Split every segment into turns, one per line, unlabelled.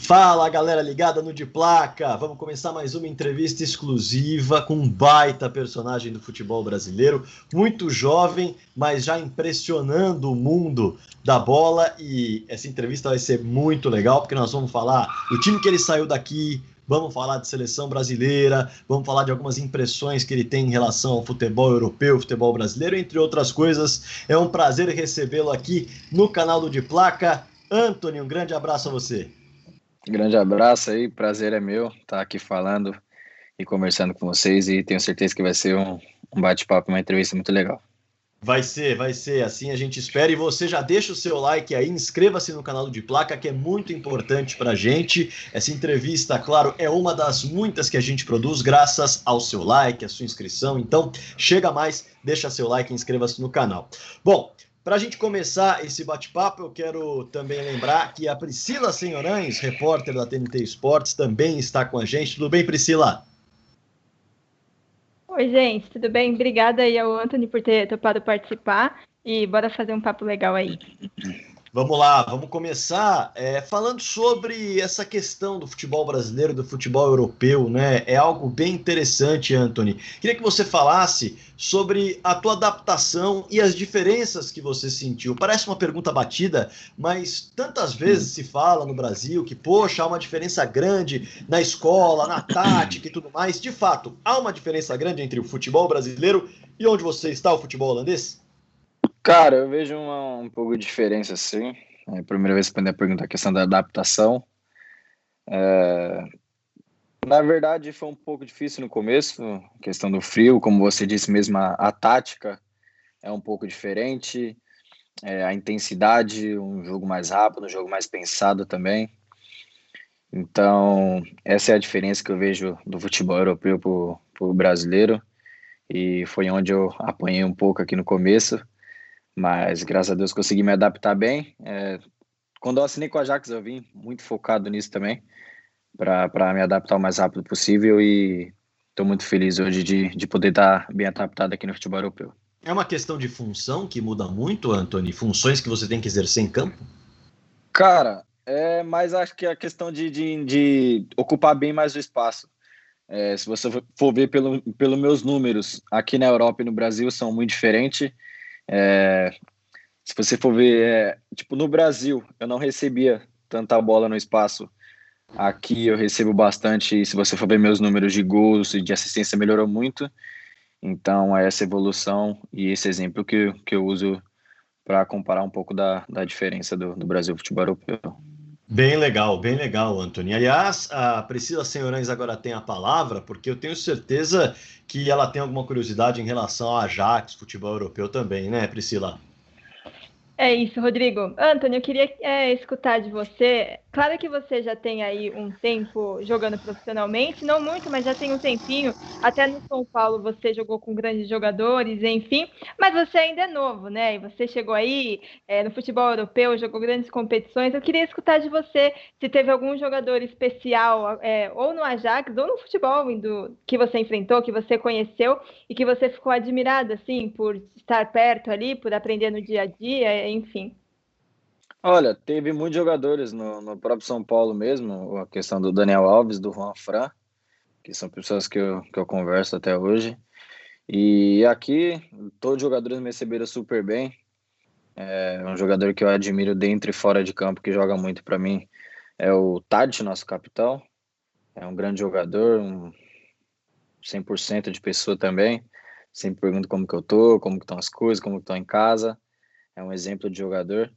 Fala, galera ligada no De Placa. Vamos começar mais uma entrevista exclusiva com um baita personagem do futebol brasileiro, muito jovem, mas já impressionando o mundo da bola. E essa entrevista vai ser muito legal, porque nós vamos falar do time que ele saiu daqui, vamos falar de seleção brasileira, vamos falar de algumas impressões que ele tem em relação ao futebol europeu, futebol brasileiro, entre outras coisas. É um prazer recebê-lo aqui no canal do De Placa. Antony, um grande abraço a você.
Grande abraço aí, prazer é meu estar aqui falando e conversando com vocês e tenho certeza que vai ser um bate-papo, uma entrevista muito legal.
Vai ser, assim a gente espera. E você já deixa o seu like aí, inscreva-se no canal do De Placa, que é muito importante pra gente. Essa entrevista, claro, é uma das muitas que a gente produz graças ao seu like, à sua inscrição. Então, chega mais, deixa seu like e inscreva-se no canal. Bom, para a gente começar esse bate-papo, eu quero também lembrar que a Priscila Senhorães, repórter da TNT Esportes, também está com a gente. Tudo bem, Priscila?
Oi, gente, tudo bem? Obrigada aí ao Antony por ter topado participar e bora fazer um papo legal aí.
Vamos lá, vamos começar falando sobre essa questão do futebol brasileiro, do futebol europeu, né? É algo bem interessante, Antony. Queria que você falasse sobre a tua adaptação e as diferenças que você sentiu. Parece uma pergunta batida, mas tantas vezes se fala no Brasil que, poxa, há uma diferença grande na escola, na tática e tudo mais. De fato, há uma diferença grande entre o futebol brasileiro e onde você está, o futebol holandês?
Cara, eu vejo um pouco de diferença, sim. É a primeira vez que eu perguntar a questão da adaptação. Na verdade, foi um pouco difícil no começo, a questão do frio, como você disse mesmo, a tática é um pouco diferente, a intensidade, um jogo mais rápido, um jogo mais pensado também. Então, essa é a diferença que eu vejo do futebol europeu pro brasileiro, e foi onde eu apanhei um pouco aqui no começo. Mas, graças a Deus, consegui me adaptar bem. Quando eu assinei com a Ajax, eu vim muito focado nisso também, para me adaptar o mais rápido possível e estou muito feliz hoje de poder estar bem adaptado aqui no futebol europeu.
É uma questão de função que muda muito, Antony? Funções que você tem que exercer em campo?
Cara, mas acho que é a questão de ocupar bem mais o espaço. Se você for ver pelos meus números, aqui na Europa e no Brasil são muito diferentes. Se você for ver, tipo, no Brasil, eu não recebia tanta bola no espaço. Aqui eu recebo bastante, e se você for ver meus números de gols e de assistência, melhorou muito. Então, é essa evolução e esse exemplo que eu uso para comparar um pouco da diferença do Brasil futebol europeu.
Bem legal, Antony. Aliás, a Priscila Senhorães agora tem a palavra, porque eu tenho certeza que ela tem alguma curiosidade em relação ao Ajax, futebol europeu também, né, Priscila?
É isso, Rodrigo. Antony, eu queria escutar de você. Claro que você já tem aí um tempo jogando profissionalmente, não muito, mas já tem um tempinho. Até no São Paulo você jogou com grandes jogadores, enfim. Mas você ainda é novo, né? E você chegou aí no futebol europeu, jogou grandes competições. Eu queria escutar de você se teve algum jogador especial, ou no Ajax, ou no futebol que você enfrentou, que você conheceu e que você ficou admirado, assim, por estar perto ali, por aprender no dia a dia, enfim.
Olha, teve muitos jogadores no próprio São Paulo mesmo, a questão do Daniel Alves, do Juan Fran, que são pessoas que eu converso até hoje. E aqui, todos os jogadores me receberam super bem. É um jogador que eu admiro dentro e fora de campo, que joga muito para mim, é o Tadic, nosso capitão. É um grande jogador, 100% de pessoa também. Sempre pergunto como que eu tô, como que estão as coisas, como que estão em casa. É um exemplo de jogador.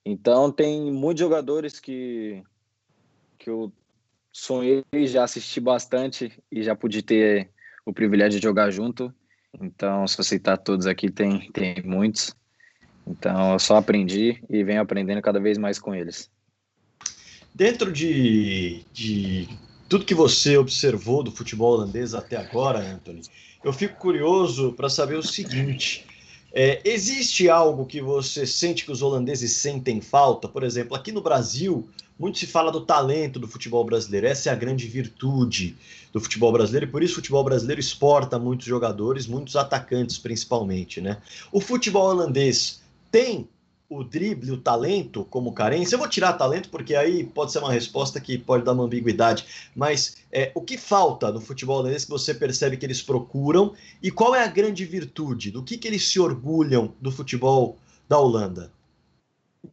Então, tem muitos jogadores que eu sonhei, já assisti bastante e já pude ter o privilégio de jogar junto. Então, se você citar todos aqui, tem muitos. Então, eu só aprendi e venho aprendendo cada vez mais com eles.
Dentro de tudo que você observou do futebol holandês até agora, Antony, eu fico curioso para saber o seguinte: existe algo que você sente que os holandeses sentem falta? Por exemplo, aqui no Brasil, muito se fala do talento do futebol brasileiro. Essa é a grande virtude do futebol brasileiro e por isso o futebol brasileiro exporta muitos jogadores, muitos atacantes principalmente, né? O futebol holandês tem o drible, o talento como carência? Eu vou tirar talento porque aí pode ser uma resposta que pode dar uma ambiguidade, mas o que falta no futebol holandês que você percebe que eles procuram e qual é a grande virtude? Do que eles se orgulham do futebol da Holanda?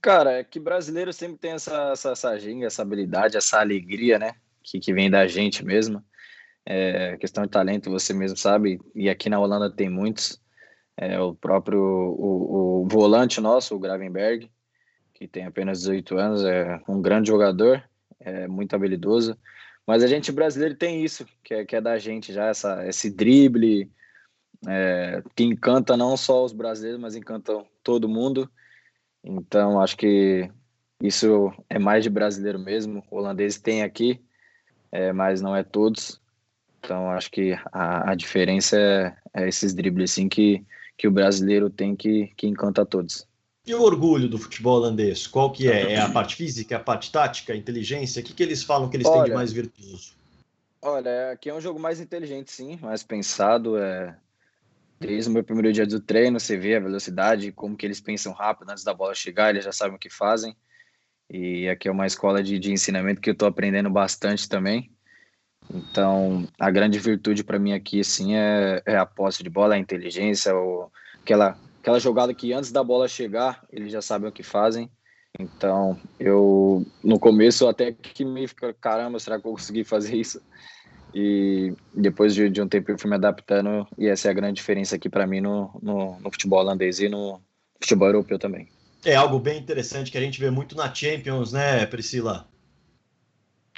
Cara, é que brasileiro sempre tem essa ginga, essa habilidade, essa alegria, né? Que vem da gente mesmo. Questão de talento, você mesmo sabe, e aqui na Holanda tem muitos. O próprio o volante nosso, o Gravenberch, que tem apenas 18 anos, é um grande jogador, é muito habilidoso. Mas a gente brasileiro tem isso, que é da gente já, esse drible, que encanta não só os brasileiros, mas encanta todo mundo. Então, acho que isso é mais de brasileiro mesmo. O holandês tem aqui, mas não é todos. Então, acho que a diferença é esses dribles assim, que o brasileiro tem que encanta a todos.
E o orgulho do futebol holandês? Qual que é? É a parte física, a parte tática, a inteligência? O que eles falam que eles têm de mais virtuoso?
Olha, aqui é um jogo mais inteligente, sim, mais pensado. Desde o meu primeiro dia do treino, você vê a velocidade, como que eles pensam rápido antes da bola chegar, eles já sabem o que fazem. E aqui é uma escola de ensinamento que eu estou aprendendo bastante também. Então, a grande virtude para mim aqui, assim, é a posse de bola, a inteligência, aquela jogada que antes da bola chegar, eles já sabem o que fazem. Então, eu, no começo, até que me fica, caramba, será que eu consegui fazer isso? E depois de um tempo eu fui me adaptando, e essa é a grande diferença aqui para mim no futebol holandês e no futebol europeu também.
É algo bem interessante que a gente vê muito na Champions, né, Priscila?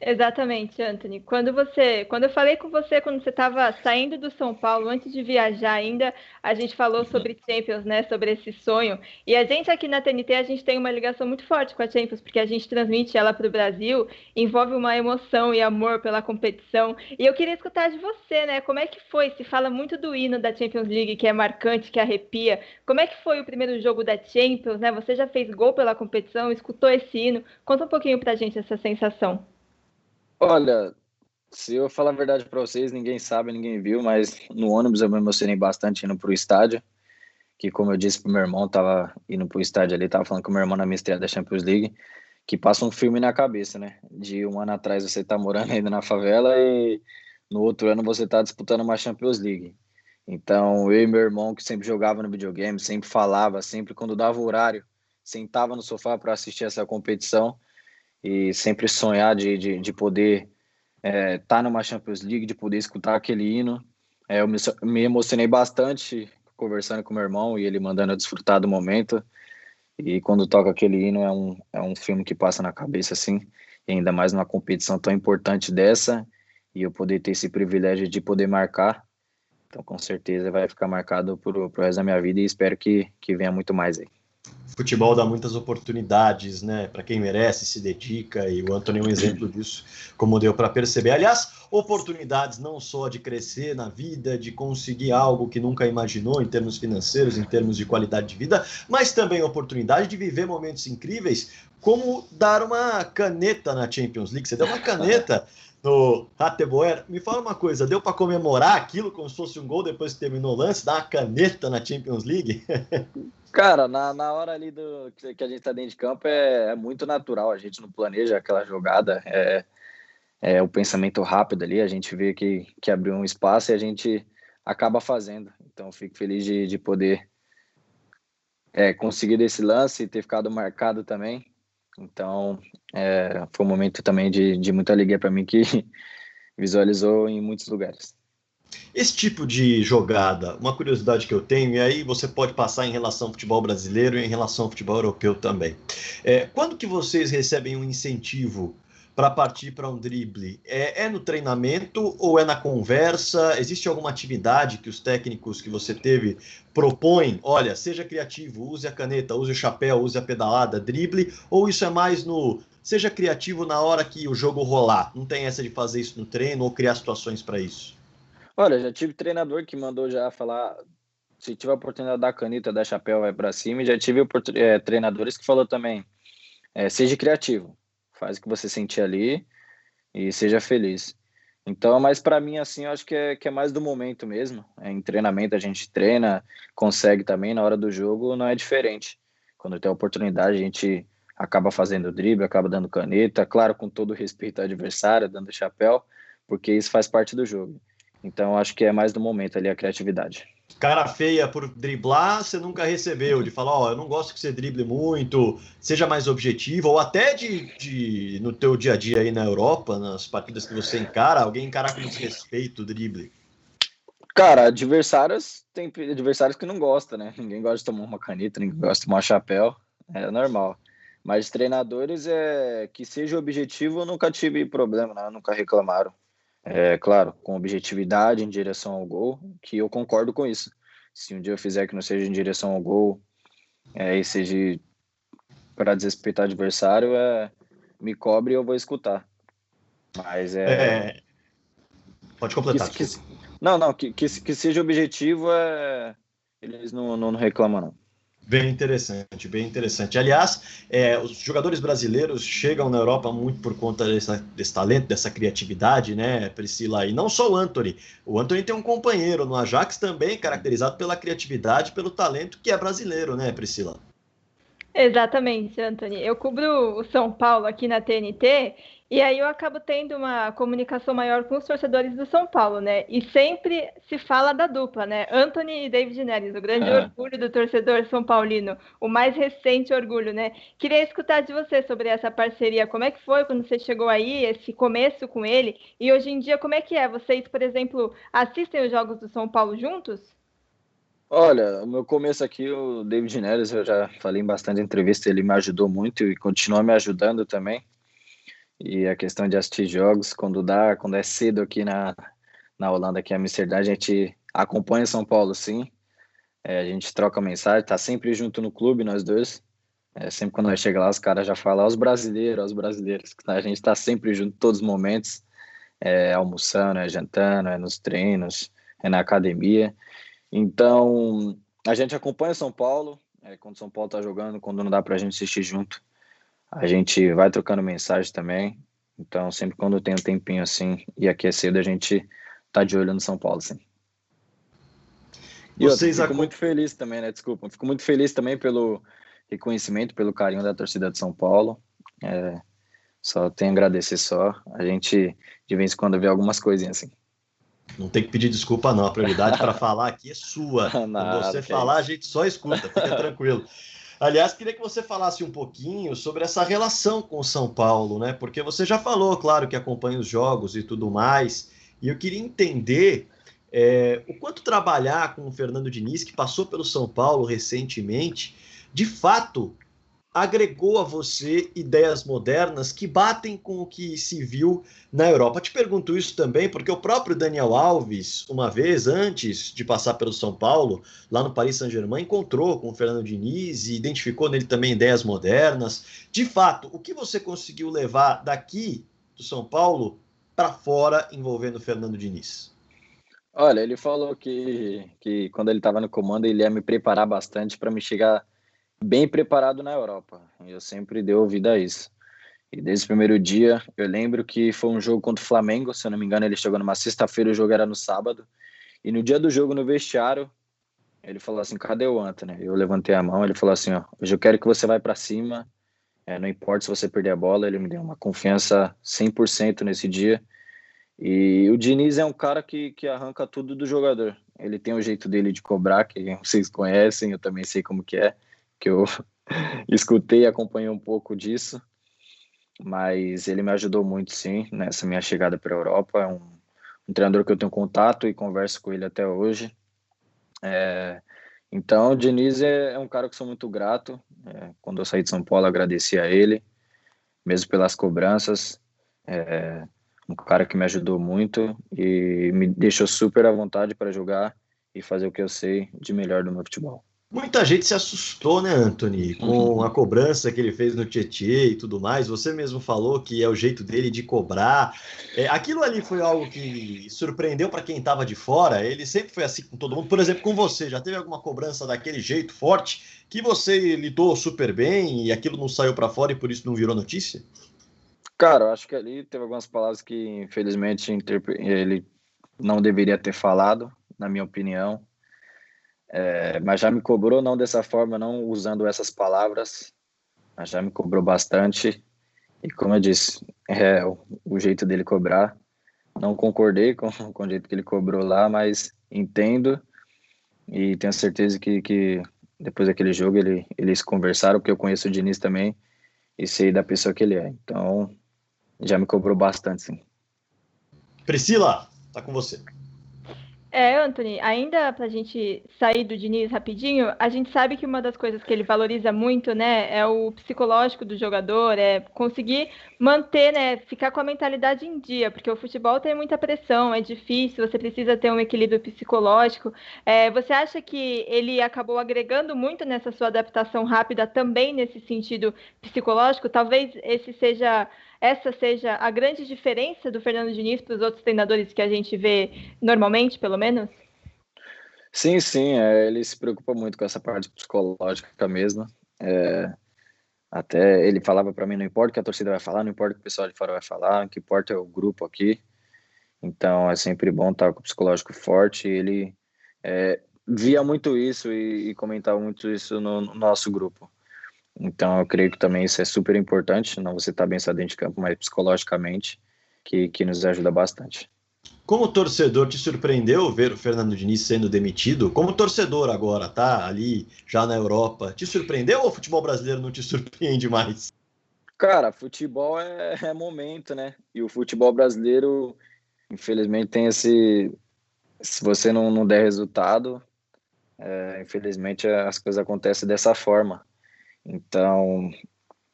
Exatamente, Anthony. Quando eu falei com você quando você estava saindo do São Paulo, antes de viajar ainda, a gente falou sobre Champions, né? Sobre esse sonho. E a gente aqui na TNT, a gente tem uma ligação muito forte com a Champions, porque a gente transmite ela para o Brasil, envolve uma emoção e amor pela competição. E eu queria escutar de você, né? Como é que foi? Se fala muito do hino da Champions League, que é marcante, que arrepia. Como é que foi o primeiro jogo da Champions, né? Você já fez gol pela competição, escutou esse hino? Conta um pouquinho pra gente essa sensação.
Olha, se eu falar a verdade para vocês, ninguém sabe, ninguém viu, mas no ônibus eu me emocionei bastante indo pro estádio, que como eu disse pro meu irmão, tava indo pro estádio ali, tava falando com o meu irmão na minha estreia da Champions League, que passa um filme na cabeça, né? De um ano atrás você tá morando ainda na favela e no outro ano você tá disputando uma Champions League. Então, eu e meu irmão, que sempre jogava no videogame, sempre falava, sempre quando dava o horário, sentava no sofá para assistir essa competição e sempre sonhar de poder tá numa Champions League, de poder escutar aquele hino. Eu me emocionei bastante conversando com meu irmão e ele mandando eu desfrutar do momento. E quando toca aquele hino, é um filme que passa na cabeça, assim, e ainda mais numa competição tão importante dessa, e eu poder ter esse privilégio de poder marcar. Então, com certeza, vai ficar marcado pro resto da minha vida e espero que venha muito mais aí.
Futebol dá muitas oportunidades, né, para quem merece, se dedica, e o Antony é um exemplo disso, como deu para perceber. Aliás, oportunidades não só de crescer na vida, de conseguir algo que nunca imaginou em termos financeiros, em termos de qualidade de vida, mas também oportunidade de viver momentos incríveis, como dar uma caneta na Champions League. Você deu uma caneta no Rateboer. Me fala uma coisa, deu para comemorar aquilo como se fosse um gol depois que terminou o lance, dar uma caneta na Champions League?
Cara, na hora ali que a gente tá dentro de campo é muito natural, a gente não planeja aquela jogada, é o pensamento rápido ali, a gente vê que abriu um espaço e a gente acaba fazendo. Então, fico feliz de poder conseguir esse lance e ter ficado marcado também. Então, foi um momento também de muita alegria para mim que visualizou em muitos lugares.
Esse tipo de jogada, uma curiosidade que eu tenho, e aí você pode passar em relação ao futebol brasileiro e em relação ao futebol europeu também. Quando que vocês recebem um incentivo para partir para um drible? É no treinamento ou é na conversa? Existe alguma atividade que os técnicos que você teve propõem? Olha, seja criativo, use a caneta, use o chapéu, use a pedalada, drible, ou isso é mais no seja criativo na hora que o jogo rolar? Não tem essa de fazer isso no treino ou criar situações para isso?
Olha, já tive treinador que mandou já falar, se tiver a oportunidade da caneta, da chapéu, vai para cima, e já tive treinadores que falou também, seja criativo, faz o que você sentir ali e seja feliz. Então, mas para mim, assim, eu acho que é mais do momento mesmo. Em treinamento a gente treina, consegue também, na hora do jogo não é diferente. Quando tem a oportunidade, a gente acaba fazendo drible, acaba dando caneta, claro, com todo respeito ao adversário, dando chapéu, porque isso faz parte do jogo. Então, acho que é mais do momento ali a criatividade.
Cara feia por driblar, você nunca recebeu, de falar, ó, eu não gosto que você drible muito, seja mais objetivo, ou até no teu dia a dia aí na Europa, nas partidas que você encara, alguém encarar com desrespeito o drible.
Cara, tem adversários que não gostam, né? Ninguém gosta de tomar uma caneta, ninguém gosta de tomar chapéu, é normal. Mas treinadores que seja objetivo, eu nunca tive problema, né? Nunca reclamaram. É claro, com objetividade em direção ao gol, que eu concordo com isso. Se um dia eu fizer que não seja em direção ao gol, e seja para desrespeitar o adversário, me cobre e eu vou escutar. Mas
Pode completar.
que seja objetivo, eles não reclamam, não.
Bem interessante, bem interessante. Aliás, os jogadores brasileiros chegam na Europa muito por conta desse talento, dessa criatividade, né, Priscila? E não só o Antony. O Antony tem um companheiro no Ajax também caracterizado pela criatividade, pelo talento, que é brasileiro, né, Priscila?
Exatamente, Anthony. Eu cubro o São Paulo aqui na TNT e aí eu acabo tendo uma comunicação maior com os torcedores do São Paulo, né? E sempre se fala da dupla, né? Anthony e David Neres, o grande orgulho do torcedor são paulino, o mais recente orgulho, né? Queria escutar de você sobre essa parceria. Como é que foi quando você chegou aí, esse começo com ele? E hoje em dia, como é que é? Vocês, por exemplo, assistem os jogos do São Paulo juntos?
Olha, o meu começo aqui, o David Neres, eu já falei em bastante entrevista, ele me ajudou muito e continua me ajudando também. E a questão de assistir jogos, quando é cedo aqui na Holanda, aqui em Amsterdã, a gente acompanha São Paulo, sim. A gente troca mensagem, tá sempre junto no clube, nós dois. Sempre quando nós chega lá, os caras já falam, os brasileiros. A gente tá sempre junto, todos os momentos, almoçando, jantando, nos treinos, na academia. Então, a gente acompanha São Paulo, quando São Paulo tá jogando, quando não dá pra gente assistir junto, a gente vai trocando mensagem também. Então, sempre quando tem um tempinho assim, e aqui é cedo, a gente tá de olho no São Paulo, sim. E eu fico muito feliz também, né? Desculpa, fico muito feliz também pelo reconhecimento, pelo carinho da torcida de São Paulo. Só tenho a agradecer só. A gente, de vez em quando, vê algumas coisinhas assim.
Não tem que pedir desculpa, não. A prioridade para falar aqui é sua. Quando você falar, a gente só escuta, fica tranquilo. Aliás, queria que você falasse um pouquinho sobre essa relação com o São Paulo, né? Porque você já falou, claro, que acompanha os jogos e tudo mais, e eu queria entender o quanto trabalhar com o Fernando Diniz, que passou pelo São Paulo recentemente, de fato agregou a você ideias modernas que batem com o que se viu na Europa. Te pergunto isso também porque o próprio Daniel Alves, uma vez antes de passar pelo São Paulo, lá no Paris Saint-Germain, encontrou com o Fernando Diniz e identificou nele também ideias modernas. De fato, o que você conseguiu levar daqui do São Paulo para fora envolvendo o Fernando Diniz?
Olha, ele falou que quando ele estava no comando, ele ia me preparar bastante para me chegar bem preparado na Europa. Eu sempre dei ouvido a isso. E desde o primeiro dia, eu lembro que foi um jogo contra o Flamengo, se eu não me engano, ele chegou numa sexta-feira, o jogo era no sábado. E no dia do jogo, no vestiário, ele falou assim, cadê o Antony? Eu levantei a mão, ele falou assim, ó, hoje eu quero que você vá para cima, não importa se você perder a bola. Ele me deu uma confiança 100% nesse dia. E o Diniz é um cara que arranca tudo do jogador. Ele tem o jeito dele de cobrar, que vocês conhecem, eu também sei como que é, que eu escutei e acompanhei um pouco disso, mas ele me ajudou muito, sim, nessa minha chegada para a Europa. É um treinador que eu tenho contato e converso com ele até hoje. Então, o Diniz é um cara que eu sou muito grato. Quando eu saí de São Paulo, agradeci a ele, mesmo pelas cobranças. Um cara que me ajudou muito e me deixou super à vontade para jogar e fazer o que eu sei de melhor do meu futebol.
Muita gente se assustou, né, Antony, com a cobrança que ele fez no Tietê e tudo mais. Você mesmo falou que é o jeito dele de cobrar. Aquilo ali foi algo que surpreendeu para quem estava de fora. Ele sempre foi assim com todo mundo. Por exemplo, com você, já teve alguma cobrança daquele jeito forte que você lidou super bem e aquilo não saiu para fora e por isso não virou notícia?
Cara, eu acho que ali teve algumas palavras que, infelizmente, ele não deveria ter falado, na minha opinião. Mas já me cobrou, não dessa forma, não usando essas palavras, mas já me cobrou bastante. E como eu disse, é o jeito dele cobrar. Não concordei com o jeito que ele cobrou lá, mas entendo e tenho certeza que depois daquele jogo eles conversaram, porque eu conheço o Diniz também e sei da pessoa que ele é. Então, já me cobrou bastante, sim.
Priscila, tá com você.
Anthony, ainda para a gente sair do Diniz rapidinho, a gente sabe que uma das coisas que ele valoriza muito, né, é o psicológico do jogador, é conseguir manter, né, ficar com a mentalidade em dia, porque o futebol tem muita pressão, é difícil, você precisa ter um equilíbrio psicológico. Você acha que ele acabou agregando muito nessa sua adaptação rápida também nesse sentido psicológico? Talvez essa seja a grande diferença do Fernando Diniz para os outros treinadores que a gente vê normalmente, pelo menos?
Sim, ele se preocupa muito com essa parte psicológica mesmo. Até ele falava para mim, não importa o que a torcida vai falar, não importa o que o pessoal de fora vai falar, o que importa é o grupo aqui. Então é sempre bom estar com o psicológico forte. Ele via muito isso e comentava muito isso no nosso grupo. Então eu creio que também isso é super importante, não você estar bem só dentro de campo, mas psicologicamente, que nos ajuda bastante.
Como torcedor, te surpreendeu ver o Fernando Diniz sendo demitido? Como torcedor agora, tá? Ali, já na Europa. Te surpreendeu ou o futebol brasileiro não te surpreende mais?
Cara, futebol é momento, né? E o futebol brasileiro, infelizmente, tem esse... Se você não der resultado, infelizmente as coisas acontecem dessa forma. Então,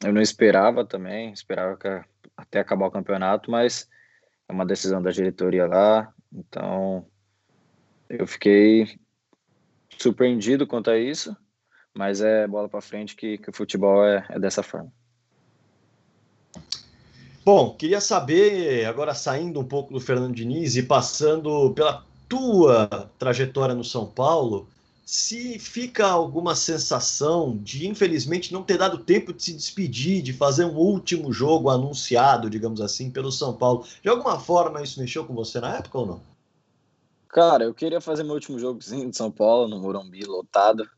eu não esperava também, esperava até acabar o campeonato, mas é uma decisão da diretoria lá. Então, eu fiquei surpreendido quanto a isso, mas é bola para frente que o futebol é dessa forma.
Bom, queria saber, agora saindo um pouco do Fernando Diniz e passando pela tua trajetória no São Paulo, se fica alguma sensação de, infelizmente, não ter dado tempo de se despedir, de fazer um último jogo anunciado, digamos assim, pelo São Paulo. De alguma forma isso mexeu com você na época ou não?
Cara, eu queria fazer meu último jogozinho de São Paulo, no Morumbi, lotado,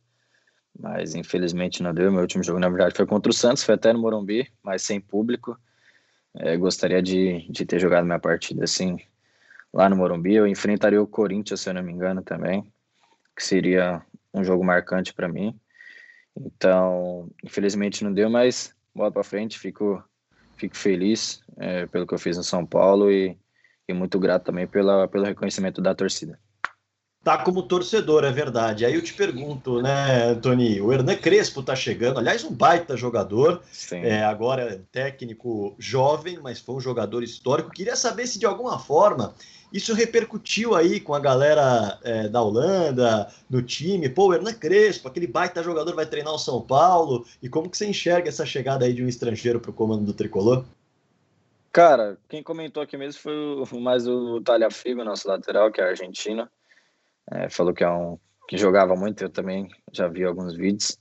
mas infelizmente não deu. Meu último jogo, na verdade, foi contra o Santos, foi até no Morumbi, mas sem público. Gostaria de ter jogado minha partida assim, lá no Morumbi. Eu enfrentaria o Corinthians, se eu não me engano, também, que seria um jogo marcante para mim. Então, infelizmente não deu, mas bola para frente, fico feliz pelo que eu fiz no São Paulo e muito grato também pelo reconhecimento da torcida.
Tá como torcedor, é verdade. Aí eu te pergunto, né, Antony, o Hernan Crespo tá chegando, aliás, um baita jogador, agora é técnico jovem, mas foi um jogador histórico. Queria saber se de alguma forma isso repercutiu aí com a galera da Holanda, no time. Pô, o Hernan Crespo, aquele baita jogador vai treinar o São Paulo, e como que você enxerga essa chegada aí de um estrangeiro pro comando do Tricolor?
Cara, quem comentou aqui mesmo foi mais o Tagliafico, nosso lateral, que é argentino. Falou que jogava muito, eu também já vi alguns vídeos.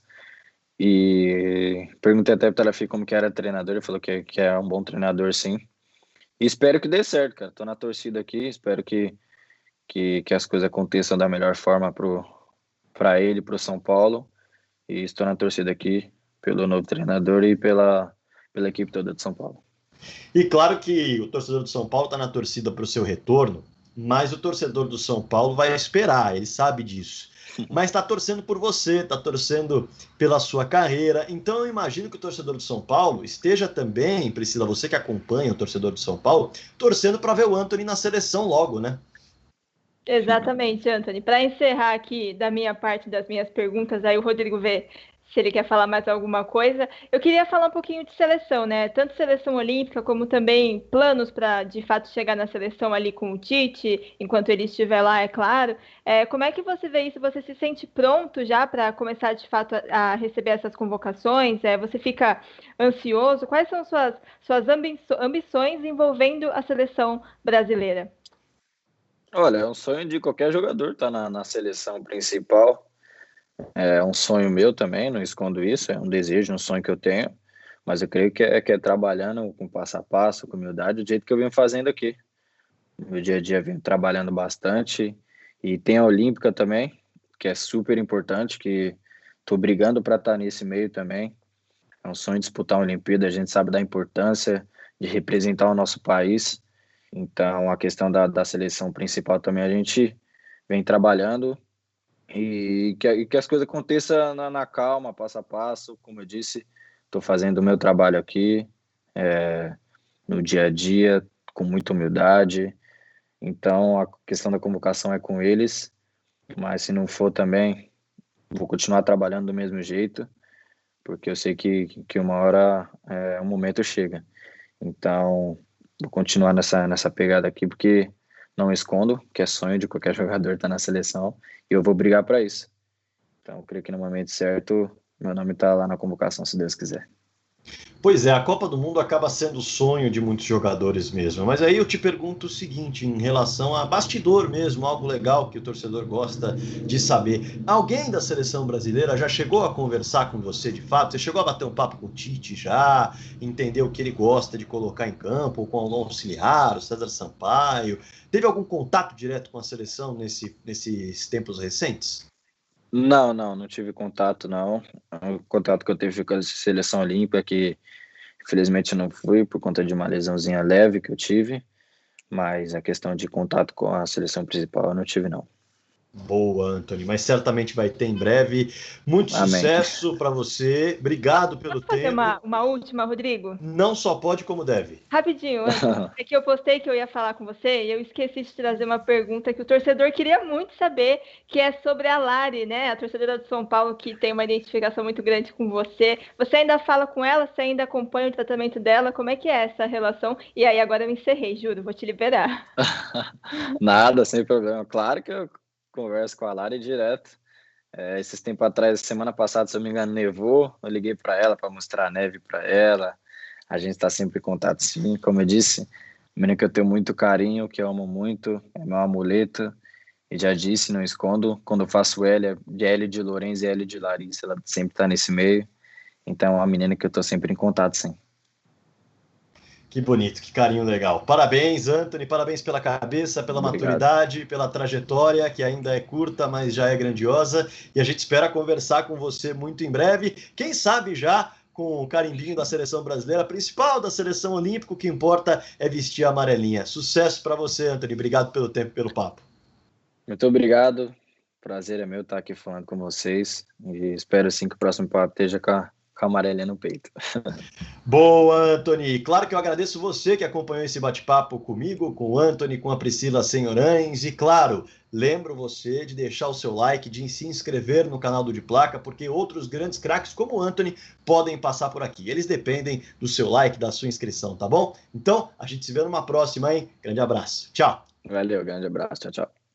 E perguntei até pro Tagliafico como que era treinador, ele falou que é um bom treinador, sim. E espero que dê certo, cara. Tô na torcida aqui, espero que as coisas aconteçam da melhor forma para ele, pro São Paulo. E estou na torcida aqui pelo novo treinador e pela equipe toda de São Paulo.
E claro que o torcedor do São Paulo está na torcida para o seu retorno, mas o torcedor do São Paulo vai esperar, ele sabe disso. Mas está torcendo por você, está torcendo pela sua carreira. Então eu imagino que o torcedor do São Paulo esteja também, Priscila, você que acompanha o torcedor do São Paulo, torcendo para ver o Antony na seleção logo, né?
Exatamente, Antony. Para encerrar aqui da minha parte das minhas perguntas, aí o Rodrigo vê se ele quer falar mais alguma coisa. Eu queria falar um pouquinho de seleção, né? Tanto seleção olímpica como também planos para, de fato, chegar na seleção ali com o Tite, enquanto ele estiver lá, é claro. Como é que você vê isso? Você se sente pronto já para começar, de fato, a receber essas convocações? Você fica ansioso? Quais são suas ambições envolvendo a seleção brasileira?
Olha, é um sonho de qualquer jogador estar na seleção principal. É um sonho meu também, não escondo isso, é um desejo, um sonho que eu tenho, mas eu creio que é trabalhando com passo a passo, com humildade, do jeito que eu venho fazendo aqui. No meu dia a dia eu venho trabalhando bastante, e tem a Olímpica também, que é super importante, que estou brigando para estar nesse meio também. É um sonho disputar uma Olimpíada, a gente sabe da importância de representar o nosso país. Então, a questão da seleção principal também a gente vem trabalhando e que as coisas aconteçam na calma, passo a passo. Como eu disse, estou fazendo o meu trabalho aqui, no dia a dia, com muita humildade. Então, a questão da convocação é com eles, mas se não for também, vou continuar trabalhando do mesmo jeito, porque eu sei que uma hora um momento chega. Então, vou continuar nessa pegada aqui, porque não escondo que é sonho de qualquer jogador estar na seleção, e eu vou brigar para isso. Então, eu creio que no momento certo, meu nome está lá na convocação, se Deus quiser.
Pois é, a Copa do Mundo acaba sendo o sonho de muitos jogadores mesmo. Mas aí eu te pergunto o seguinte, em relação a bastidor mesmo, algo legal que o torcedor gosta de saber. Alguém da seleção brasileira já chegou a conversar com você de fato? Você chegou a bater um papo com o Tite já? Entender o que ele gosta de colocar em campo, ou com algum auxiliar, o César Sampaio? Teve algum contato direto com a seleção nesses tempos recentes?
Não tive contato, não. O contato que eu tive com a seleção olímpica, que infelizmente eu não fui por conta de uma lesãozinha leve que eu tive, mas a questão de contato com a seleção principal eu não tive, não.
Boa, Anthony, mas certamente vai ter em breve. Muito
Amém.
Sucesso para você. Obrigado pelo
Posso fazer
tempo.
uma última, Rodrigo?
Não só pode, como deve.
Rapidinho, Anthony. É que eu postei que eu ia falar com você e eu esqueci de trazer uma pergunta que o torcedor queria muito saber, que é sobre a Lari, né? A torcedora do São Paulo, que tem uma identificação muito grande com você. Você ainda fala com ela? Você ainda acompanha o tratamento dela? Como é que é essa relação? E aí, agora eu encerrei, juro, vou te liberar.
Nada, sem problema. Claro que eu converso com a Lari direto. Esses tempos atrás, semana passada, se eu não me engano, nevou. Eu liguei para ela para mostrar a neve para ela. A gente está sempre em contato, sim. Como eu disse, menino que eu tenho muito carinho, que eu amo muito, é meu amuleto. E já disse, não escondo. Quando eu faço L, de L de Lourenço e L de Larissa, ela sempre está nesse meio. Então, é uma menina que eu estou sempre em contato, sim.
Que bonito, que carinho legal. Parabéns, Anthony, parabéns pela cabeça, pela
Obrigado.
maturidade, pela trajetória, que ainda é curta, mas já é grandiosa. E a gente espera conversar com você muito em breve. Quem sabe já com o carimbinho da seleção brasileira, principal da seleção olímpica, o que importa é vestir a amarelinha. Sucesso para você, Anthony. Obrigado pelo tempo e pelo papo.
Muito obrigado. Prazer é meu estar aqui falando com vocês. E espero sim que o próximo papo esteja com a amarelinha no peito.
Boa, Anthony. Claro que eu agradeço você que acompanhou esse bate-papo comigo, com o Anthony, com a Priscila Senhorães. E claro, lembro você de deixar o seu like, de se inscrever no canal do De Placa, porque outros grandes craques como o Anthony podem passar por aqui. Eles dependem do seu like, da sua inscrição, tá bom? Então, a gente se vê numa próxima, hein? Grande abraço. Tchau.
Valeu, grande abraço. Tchau, tchau.